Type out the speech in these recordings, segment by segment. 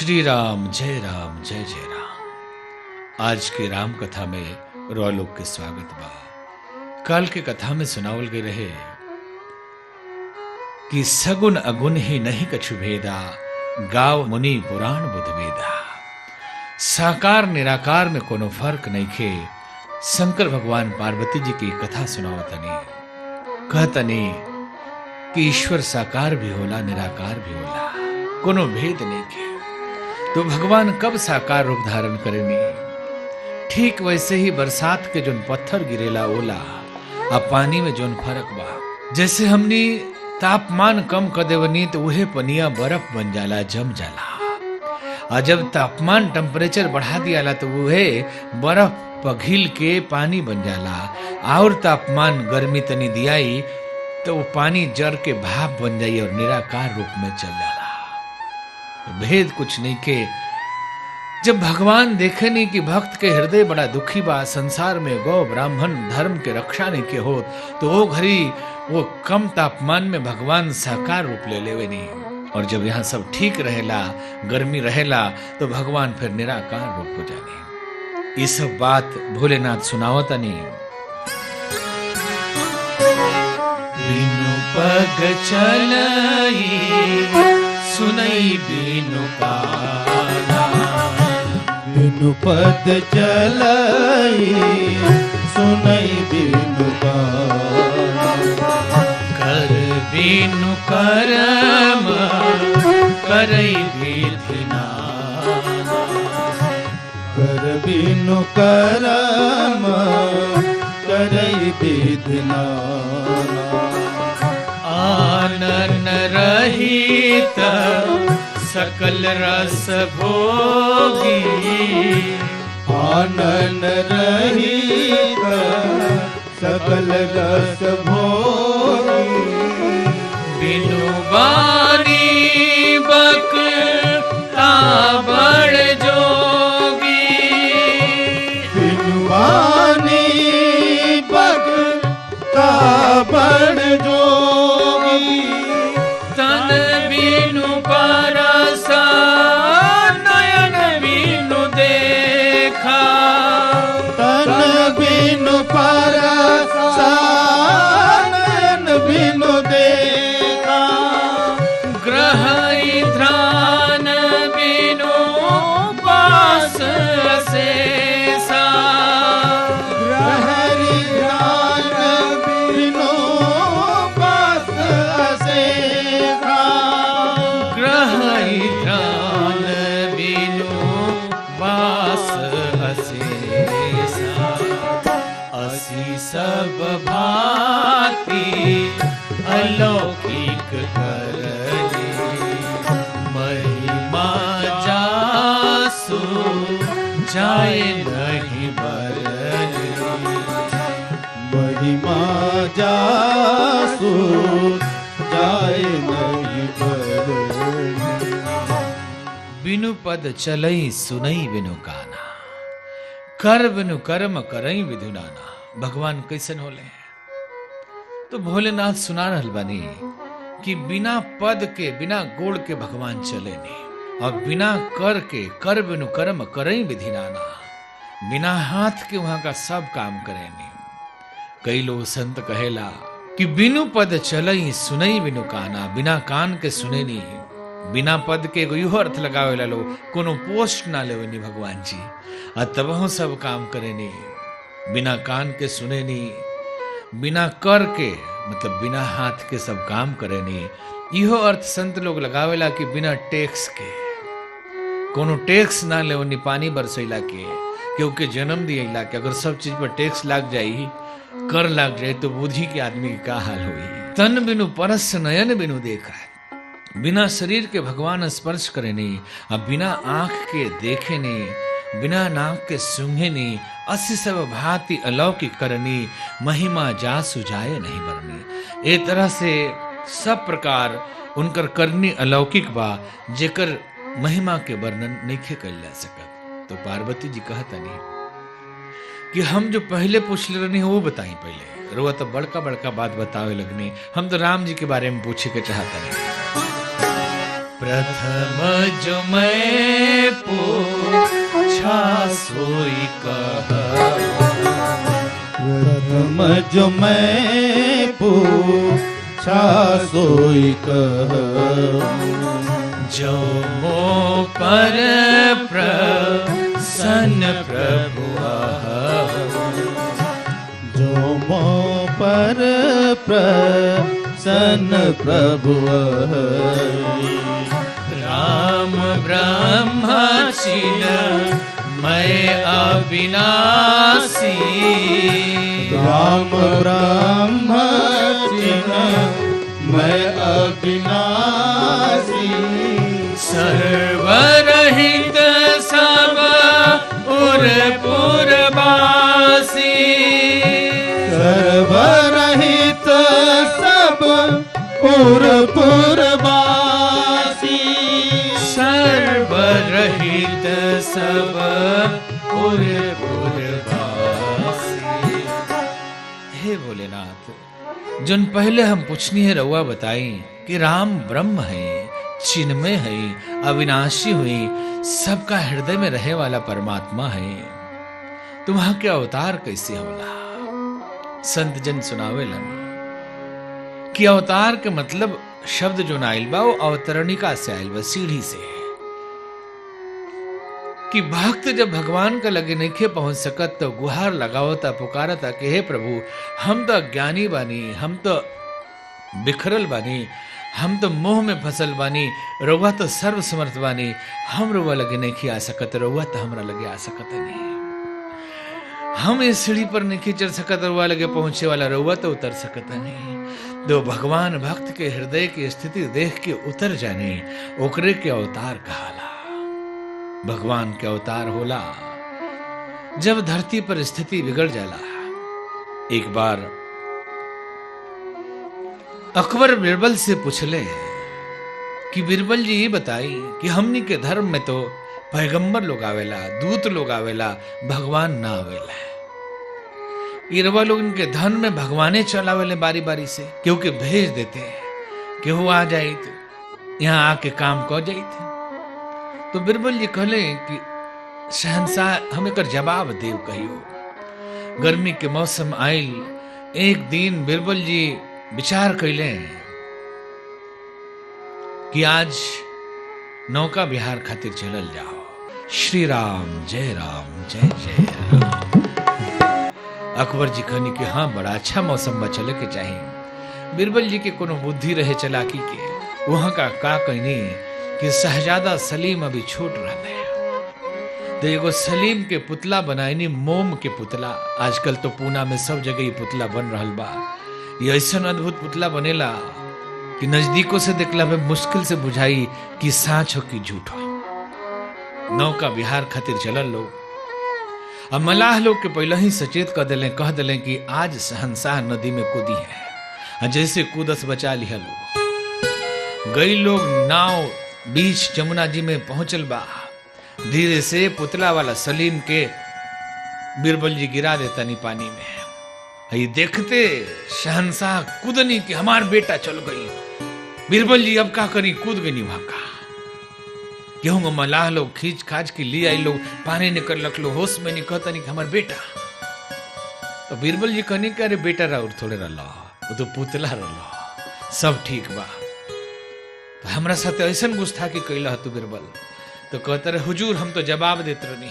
श्री राम जय राम। आज के राम कथा में रोलोक के स्वागत बा। कल के कथा में सुनावल गए रहे कि सगुन अगुन ही नहीं कछु भेदा, गाव मुनि पुराण बुध वेदा। साकार निराकार में कोनो फर्क नहीं खे। शंकर भगवान पार्वती जी की कथा सुनावतनी, कहतनी कि ईश्वर साकार भी होला निराकार भी होला, कोनो भेद नहीं खे। तो भगवान कब साकार रूप धारण करेनी? ठीक वैसे ही बरसात के जोन पत्थर गिरेला ओला अब पानी में जोन फर्क बा। जैसे हमनी तापमान कम कर देवनी तो वह पनिया बर्फ बन जाला, जम जाला। और जब तापमान टेम्परेचर बढ़ा दियाला तो वह बर्फ पघिल के पानी बन जाला। और तापमान गर्मी तनी दियाई तो वो पानी जर के भाप बन जाई और निराकार रूप में चल जाला। भेद कुछ नहीं के। जब भगवान देखे नहीं कि भक्त के हृदय बड़ा दुखी बा, संसार में गौ ब्राह्मण धर्म के रक्षा नहीं के हो, तो वो घड़ी वो कम तापमान में भगवान साकार रूप ले लेवे नहीं। और जब यहाँ सब ठीक रहेला, गर्मी रहेला, तो भगवान फिर निराकार रूप हो जाने। ये सब बात भोलेनाथ सुनावता नहीं। बिनु पग चलई सुनई बिनु काना, बिनु पद चलई सुनई बिनु काना। कर बिनु करम करई विधि नाना। कर बिनु करम करई विधि नाना। आनन रहित सकल रस भोगी, आनन रहित सकल रस भोगी। बिनु बानी बकता बड़ जोगी। बिनु बानी बकता बड़ जोगी। तन बिनु परसा नयन बिनु देखा। तन बिनु परसा नयन बिनु देखा। ग्रह ध्यान बिनु पास अशेषा। ग्रह ध्यान बिनु पास अशेषा। ग्रह ध्यान बिनु पास अशेषा। असी सब भांति अलौकिक करनी, महिमा जासु जाए नहीं बरनी। महिमा जासु जाए नहीं बरनी। बिनु पद चलई सुनई बिनु काना। कर बिनु कर्म करई विधु नाना। भगवान कैसन होले? तो भोलेनाथ सुना रहल बानी कि बिना पद के बिना गोड़ के भगवान चले नहीं, और बिना कर के कर बिनु कर्म करई विधि नाना। बिना हाथ के वहां का सब काम करे नहीं। कई लोग संत कहेला कि बिनु पद चलई सुनई बिनु काना। बिना कान के सुने नहीं, बिना पद के यो अर्थ लगावेला लो, कोनो पोस्ट ना लेवे नहीं भगवान जी, और तब सब काम करे नहीं। बिना कान के सुने नहीं, बिना कर के मतलब बिना हाथ के सब काम करे नहीं। इहो अर्थ संत लोग लगावेला कि बिना टैक्स के, कोनो टैक्स ना ले नहीं। पानी बरसैला के, क्योंकि जन्म दिएला कि अगर सब चीज पर टैक्स लाग जाई, कर लाग जाए, तो बुद्धि के आदमी की का हाल हुई। तन बिनु परस नयन बिनु देखा। बिना शरीर के भगवान स्पर्श करे नहीं, अब बिना आंख के देखे नहीं, बिना नाक के सूंघे नहीं। असी सब भांति अलौकिक करनी, महिमा जा सुजाए नहीं बरनी। ए तरह से सब प्रकार उनकर करनी अलौकिक बा, जेकर महिमा के वर्णन नहीं कल जा सकत। तो पार्वती जी कहतनी कि हम जो पहले पूछले रहनी वो बताई पहले। रोआ तो बड़का बड़का बात बतावे लगनी। हम तो राम जी के बारे में पूछे के चाहता नहीं। प्रथम जो मैं पूछा सोई कहूँ, प्रथम जो मैं पूछा सोई कहूँ। जो मो पर प्रसन्न प्रभु आहूँ, जो मो पर प्रसन्न प्रभु आहूँ। राम ब्रह्म चिन्मय अविनाशी, राम ब्रह्म चिन्मय अविनाशी। सर्वरहित सब उर पुरवासी, सर्वरहित सब उर पुरवासी। सर्वरहित सब उर पुरवासी। हे भोलेनाथ, जोन पहले हम पूछनी है रउआ बताई कि राम ब्रह्म है, चिन्मय है, अविनाशी हुई, सबका हृदय में रहे वाला परमात्मा है। तुम्हारा के अवतार कैसे होला? संत जन सुनावेलन कि अवतार के मतलब शब्द जो नाइल बा वो अवतरणिका से आइल बा, सीढ़ी से। कि भक्त जब भगवान का लगे नहीं पहुंच सकत तो गुहार लगावता, पुकारता कि हे प्रभु, हम तो अज्ञानी बानी, हम तो बिखरल बानी, हम तो मोह में फसल बानी, रउआ तो सर्व समर्थ बानी, हम रउआ लगे नहीं आ सकत, रउआ तो हमरा लगे आ सकत नहीं। हम इस सीढ़ी पर नहीं चढ़ सकत, रउआ लगे पहुंचे वाला रउआ तो उतर सकत नहीं। दो भगवान भक्त के हृदय की स्थिति देख के उतर जाने, ओकरे के अवतार कहाला। भगवान के अवतार होला जब धरती पर स्थिति बिगड़ जाला। एक बार अकबर बिरबल से पूछले कि बिरबल जी ये बताई कि हमनी के धर्म में तो पैगंबर लोग आवेला, दूत लोग आवेला, भगवान ना आवेला। इरवा लोग इनके धन में भगवाने चलावेले बारी बारी से, क्योंकि भेज देते हैं कि वो आ जाए तो यहाँ आके काम कर जाए। तो बिरबल जी कहले कि शहंशाह हम एक जवाब देव कहियो। गर्मी के मौसम आयल, एक दिन बिरबल जी विचार कैले कि आज नौका विहार खातिर चलल जाओ। श्री राम जय जय राम। अकबर जी कहनी कि हाँ, बड़ा अच्छा मौसम बा, चले के चाहिए। बिरबल जी के कोनो बुद्धि रहे चलाकी के, वहां का कहनी कि शहजादा सलीम अभी छोट रहे तो एगो सलीम के पुतला बनाईनी, मोम के पुतला। आजकल तो पूना में सब जगह ये पुतला बन रहल बा। ये ऐसा अद्भुत पुतला बनेला कि नजदीकों से देखला में मुश्किल से बुझाई कि साँच हो कि झूठ हो। नौका विहार खातिर चलल लोग। अब मलाह लोग के पहले ही सचेत कह दिले कि आज शहंशाह नदी में कूदी है। जैसे कूदस बचा लिया लोग। गई लोग नाव बीच जमुना जी में पहुंचल बा। धीरे से पुतला वाला सलीम के बिरबल जी गिरा देता नी पानी में। ये देखते शहंशाह कूदनी कि हमार बेटा चल गई। बिरबल जी अब का करी, कूद गई वहां का। गेहूं मलाह लोग खींच खाच के लिए आई लोग, पानी निकल लग लो, होश में नहीं कहता नहीं हमार बेटा। तो बिरबल जी कहनी कि अरे बेटा राउर थोड़े रहा, वो तो पुतला रहा, सब ठीक बा। तो हमरा साथ ऐसा गुस्ताखी कैला तू बिरबल। तो कहते रहे हुजूर हम तो जवाब देते रही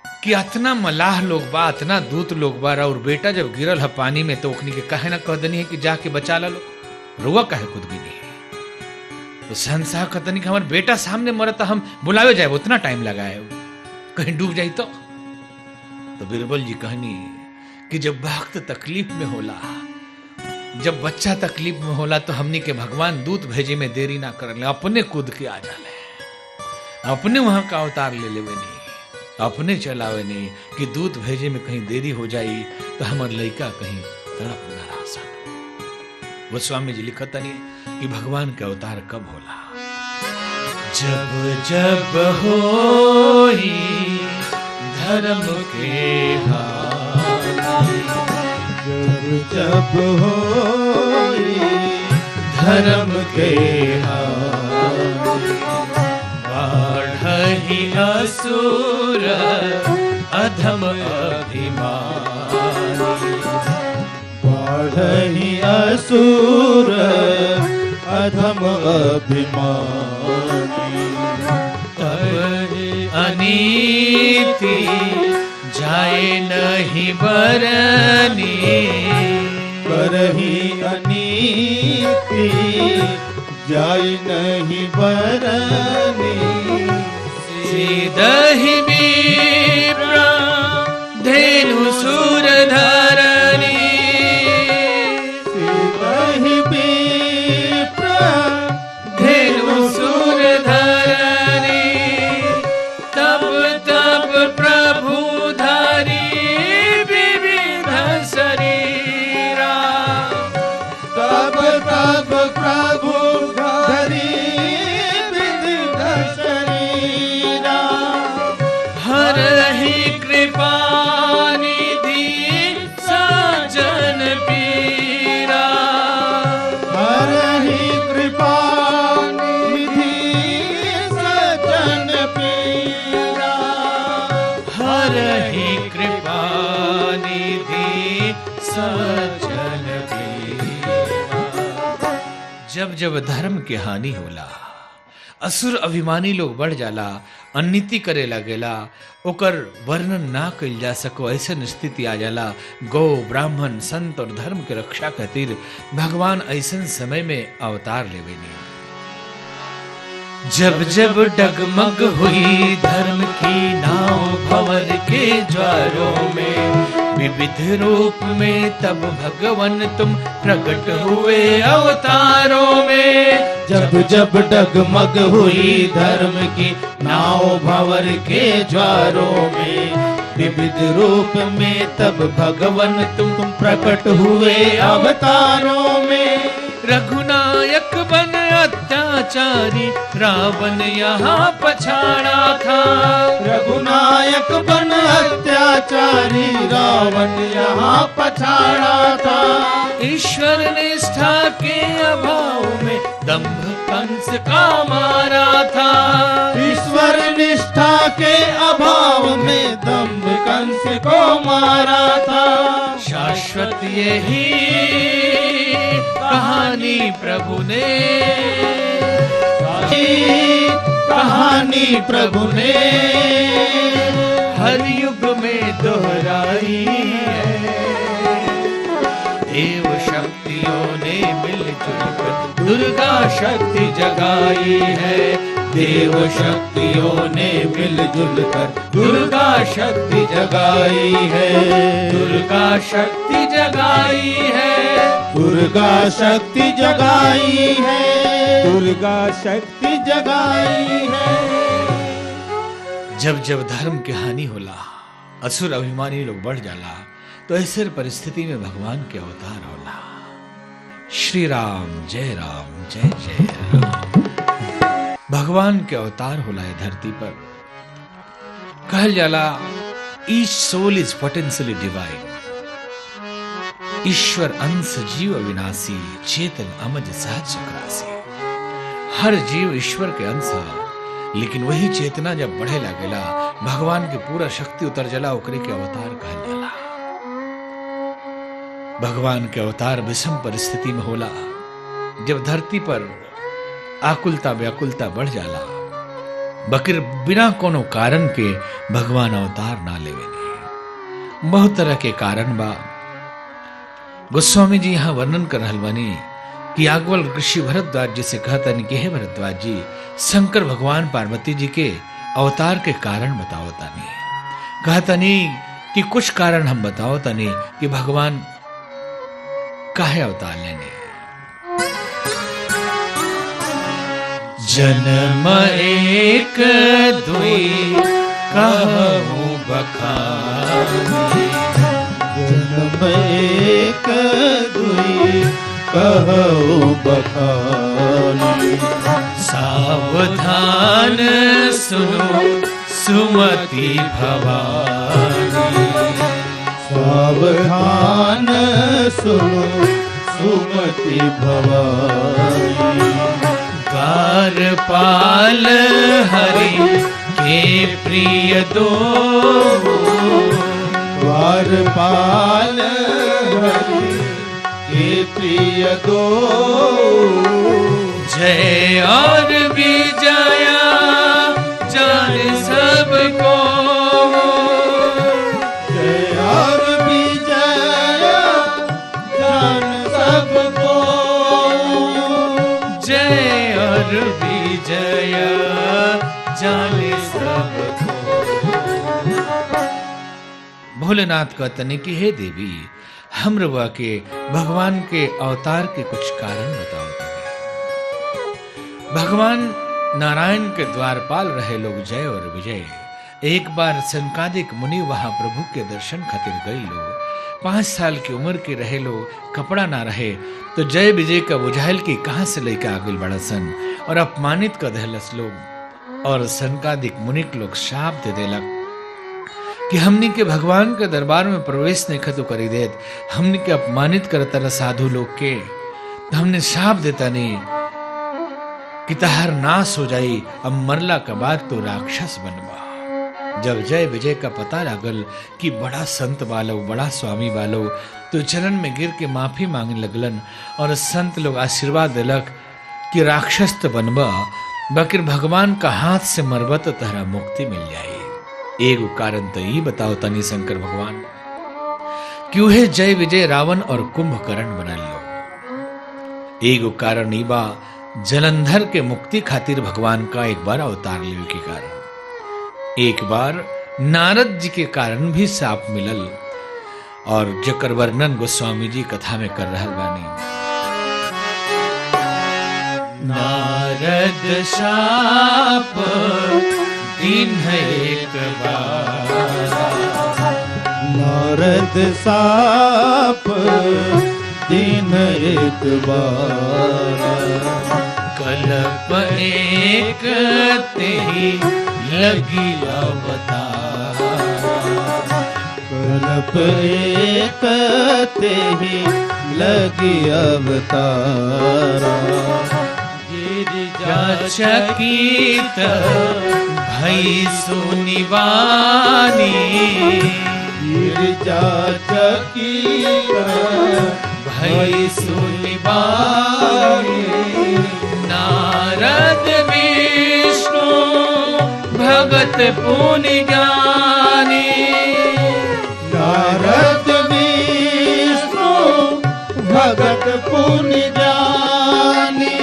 कि अतना मलाह लोग बा, अतना दूत लोग बा, और बेटा जब गिरल है पानी में तो ओखनी के कहे ना कह देनी है कि जाके बचा ला लो, रुआ कहे खुद भी नहीं। तो शहंशाह कहतनी कि हमारे बेटा सामने मरता, हम बुलावे जाए उतना टाइम लगाए, कहीं डूब जाए तो बिरबल जी कहनी कि जब भक्त तकलीफ में होला, जब बच्चा तकलीफ में होला तो हमनी के भगवान दूत भेजे में देरी ना कर ले, अपने कूद के आ जाले, अपने वहां का अवतार ले लेवे नहीं, अपने चलावे नहीं कि दूत भेजे में कहीं देरी हो जाई तो हमार लड़का कहीं तड़प न रहा सा। वो स्वामी जी लिखता नहीं कि भगवान का अवतार कब होला। जब जब होई धर्म के हानि, जब जब होई धर्म के बाढ़हि असुर अधम अभिमानी, बाढ़हि असुर अधम अभिमानी। तब अनीति जाए नहीं बरनी, करही अनीति जाय नहीं बरनी। सीदहि विप्र धेनु सुर धरनी, सीदहि विप्र धेनु सुर धरनी। तब तब प्रभु धरी विविध शरीरा, तब तब प्रभु धरी विविध शरीरा। हरहि कृपा निधि सज्जन पीरा, हरहि कृपा निधि सज्जन पीरा। हरहि कृपा निधि सज्जन पीरा। जब जब धर्म के हानि होला, असुर अभिमानी लोग बढ़ जाला, अननीति करे लगेला, ओकर वर्णन ना कइल जा सको ऐसन स्थिति आ जाला। गौ ब्राह्मण संत और धर्म के रक्षा खातिर भगवान ऐसन समय में अवतार लेवेनी। जब जब डगमग हुई धर्म की नाव भंवर के ज्वारों में, विविध रूप में तब भगवान तुम प्रकट हुए अवतारों में। जब जब डगमग हुई धर्म की नाव भंवर के ज्वारों में, विविध रूप में तब भगवान तुम प्रकट हुए अवतारों में। रघुनायक बन अत्याचारी रावण यहाँ पछाड़ा था, रघुनायक बन अत्याचारी रावण यहाँ पछाड़ा था। ईश्वर निष्ठा के अभाव में दंभ कंस का मारा था, ईश्वर निष्ठा के अभाव में दंभ कंस को मारा था। शाश्वत यही कहानी प्रभु ने, कहानी प्रभु ने हर युग में दोहराई है। देव शक्तियों ने मिलजुल कर दुर्गा शक्ति जगाई है, देव शक्तियों ने मिलजुल कर दुर्गा शक्ति जगाई है, दुर्गा शक्ति जगाई है, दुर्गा शक्ति जगाई है, दुर्गा शक्ति जगाई है। जब जब धर्म के हानि होला, असुर अभिमानी लोग बढ़ जाला, तो ऐसे परिस्थिति में भगवान के अवतार होला। श्री राम जय जय राम। भगवान के अवतार होला है धरती पर। कहल जाला ईच सोल इज पोटेंशियली डिवाइन। ईश्वर अंश जीव अविनाशी, चेतन अमज सहज चक्रासी। हर जीव ईश्वर के अंश है, लेकिन वही चेतना जब बढ़े लगेला, भगवान की पूरा शक्ति उतर जाला, ओकरे के अवतार कहल जाला। भगवान के अवतार विषम परिस्थिति में होला। जब धरती पर आकुलता व्याकुलता बढ़ जाला, बकिर बिना कोनो कारण के भगवान अवतार ना लेवेनी। बहुत तरह के कारण बा। गोस्वामी जी यहाँ वर्णन कर रहल बानी कि याज्ञवल ऋषि भरद्वाज जी से कहतनी कि हे भरद्वाज जी, शंकर भगवान पार्वती जी के अवतार के कारण बताओ तनी। कहतनी कि कुछ कारण हम बताओ तनी कि भगवान काहे अवतार लेने। जन्म एक दुई कहूँ बखानी, जन्म एक दुई कहूँ बखानी। सावधान सुनो सुमति भवानी, सावधान सुनो सुमति भवाई। द्वारपाल हरि के प्रिय दो, द्वारपाल हरि के प्रिय दो, जय और विजया जान सबको, जय और विजया जान सबको, जय और विजया जान सबको। भोलेनाथ कहते हैं कि हे देवी, हम रवा के भगवान के अवतार के कुछ कारण बताओ। भगवान नारायण के द्वारपाल रहे लोग जय और विजय। एक बार सनकादिक मुनि वहां प्रभु के दर्शन खातिर गए लोग। 5 साल की उम्र के रहे लोग, कपड़ा ना रहे तो जय विजय का बुझाइल की कहां से लेकर आगे बढ़ा सन और अपमानित कर दहलस लोग। और सनकादिक मुनि लोग शाप दे देलक कि हमनी के भगवान के दरबार में प्रवेश नहीं खतु करी देत, हमनी के अपमानित करता रहा साधु लोग के, तो हमने शाप देता नहीं कि तहार नाश हो जाई, अब मरला के बाद तो राक्षस बनवा। जब जय विजय का पता लागल कि बड़ा संत वालो, बड़ा स्वामी वालो, तो चरण में गिर के माफी मांगने लगलन और संत लोग आशीर्वाद दिलक कि राक्षस तो बनबा, बकिर भगवान का हाथ से मरबा तो तहरा मुक्ति मिल जाए। एगो कारण तो ये बताओ तनी शंकर भगवान, क्यों है जय विजय रावण और कुंभकर्ण बनल लो। एगो कारण ई बा जलंधर के मुक्ति खातिर भगवान का एक बार अवतार लेवे के कारण। एक बार नारद जी के कारण भी साप मिलल और जकर वर्णन गोस्वामी जी कथा में कर रहल बानी। नारद साप दिन एक बार, नारद साप दिन एक बार, कल्प एक तेहि लगी अवतार, कल्प एक तेहि लगी अवतार, गिरिजा चकित भई सुनिवानी, गिरिजा चकित भई सुनिवानी, नारद विष्णु भगत पुनि ज्ञानी, नारद विष्णु भगत पुनि ज्ञानी,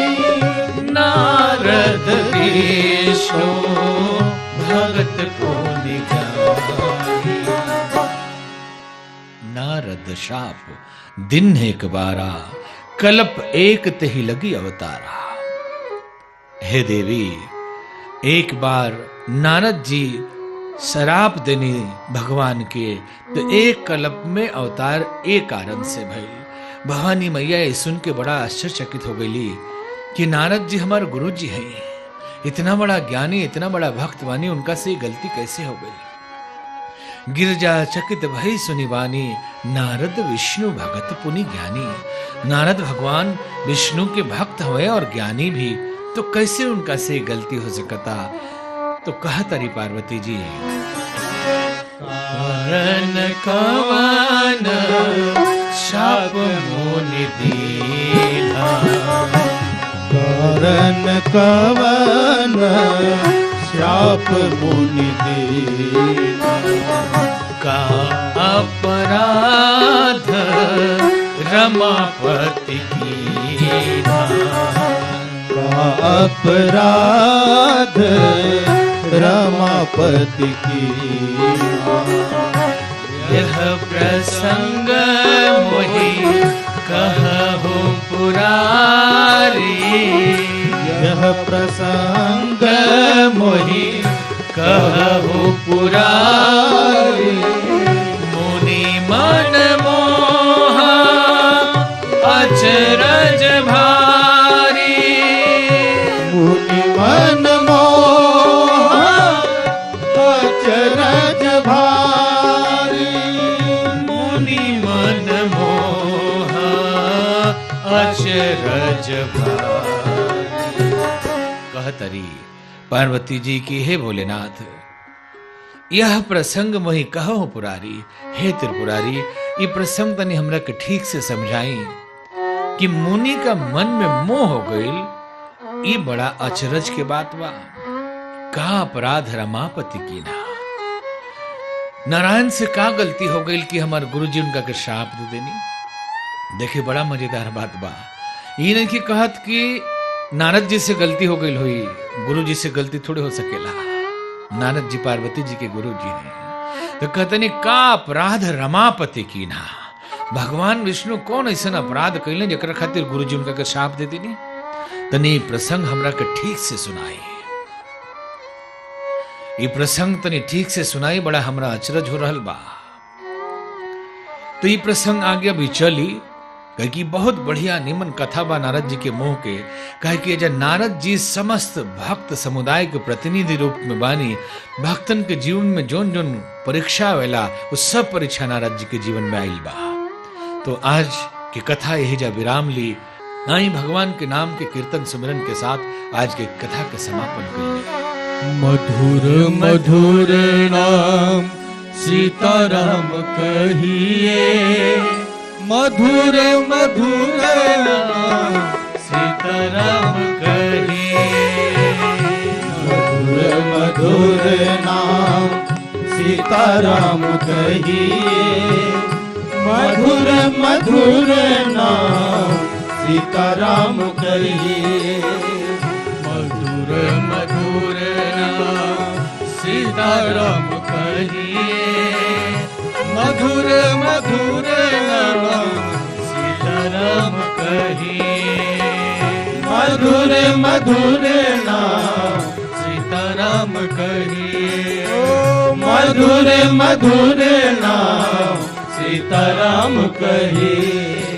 नारद विष्णु भगत पुनि ज्ञानी। नारद शाप दिन एक बारा, कल्प एक तेहि लगी अवतारा। हे देवी, एक बार नारद जी शराप देने भगवान के, तो एक कल्प में अवतार एक कारण से भई। भवानी मैया ये सुन के बड़ा आश्चर्यचकित हो गई कि नारद जी हमारे गुरु जी हैं, इतना बड़ा ज्ञानी, इतना बड़ा भक्त वानी, उनका से गलती कैसे हो गई। गिरजा चकित भई सुनिवानी, नारद विष्णु भगत पुनि ज्ञानी। नारद भगवान विष्णु के भक्त हुए और ज्ञानी भी, तो कैसे उनका से गलती हो सकता। तो कहा तारी पार्वती जी, कारण कवन शाप मुनि दीना, कारण कवन शाप मुनि दीना, का अपराध रमापति कीना, का अपराध रमापति कीना, यह प्रसंग मोहि कहु पुरारी, यह प्रसंग मोहि कहु पुरारी, मुनि मन मोहा अचरज भारी, मुनि मन मोहा अचरज भारी, मुनि मन मोहा कहतरी पार्वती जी की, हे भोलेनाथ यह प्रसंग वही कहो पुरारी। हे त्रिपुरारी, ये प्रसंग तनी हमरा के ठीक से समझाई कि मुनि का मन में मोह हो गईल, ये बड़ा अचरज के बात बा। का अपराध रमापति की ना, नारायण से का गलती हो गई कि हमारे गुरुजी उनका के श्राप दे देनी। देखिए बड़ा मजेदार बात बा। ये नहीं कि कहत कि नारद जी से गलती हो गई हुई, गुरु जी से गलती थोड़े हो सकेला। नारद जी पार्वती जी के गुरु जी हैं, तो कहते नहीं का अपराध रमापति की ना। भगवान विष्णु कौन ऐसा अपराध कैले जरा खातिर गुरु जी उनका के श्राप दे देनी। तनी प्रसंग हमरा के ठीक से सुनाई, ये प्रसंग तनी ठीक से सुनाई, बड़ा हमरा अचरज हो रहल बा। तो ये प्रसंग आगे अभी चली, कहे कि बहुत बढ़िया निमन कथा बा नारद जी के मुंह के। कहे कि जब नारद जी समस्त भक्त समुदाय के प्रतिनिधि रूप में बानी, भक्तन के जीवन में जोन जोन परीक्षा वेला वो सब परीक्षा नारद जी के जीवन में आइल बा। तो आज की कथा यही जा विराम ली। आई भगवान के नाम के कीर्तन सुमिरन के साथ आज के कथा के समापन कर। मधुर मधुर नाम सीताराम कहिए, मधुर मधुर नाम सीताराम कहिए, मधुर मधुर नाम सीताराम कहिए, मधुर मधुर नाम सीताराम कहिए, मधुर मधुर नाम सीताराम कहिए, मधुर मधुर नाम सीताराम कहिए, मधुर मधुर नाम सीताराम कहिए, मधुर मधुर नाम सीताराम कहिए।